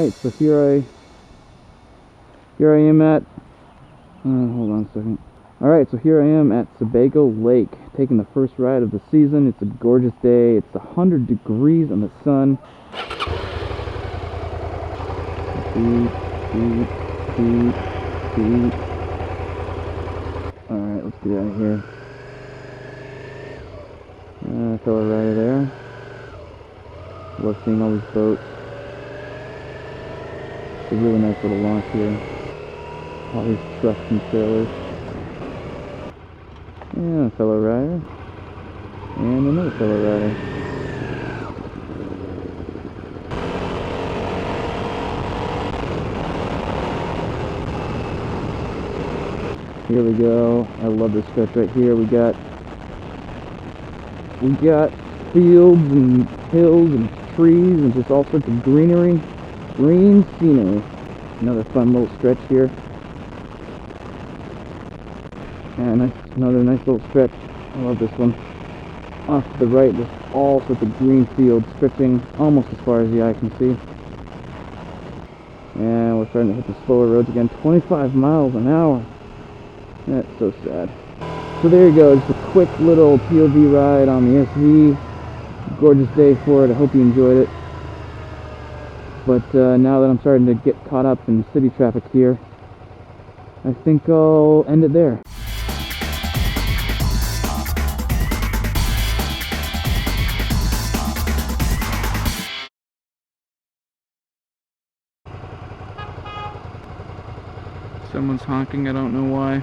Alright, so here I am at, hold on a second. Alright, so here I am at Sebago Lake, taking the first ride of the season. It's a gorgeous day. It's 100 degrees in the sun. Alright, let's get out of here. Fellow rider there. Love seeing all these boats. It's a really nice little launch here. All these trucks and trailers. And a fellow rider. And another fellow rider. Here we go. I love this stretch right here. We got fields and hills and trees and just all sorts of greenery. Green scenery. Another fun little stretch here. And another nice little stretch. I love this one. Off to the right, there's all sorts of green fields stretching almost as far as the eye can see. And we're starting to hit the slower roads again. 25 miles an hour. That's so sad. So there you go, just a quick little POV ride on the SV. Gorgeous day for it. I hope you enjoyed it. But now that I'm starting to get caught up in city traffic here, I think I'll end it there. Someone's honking, I don't know why.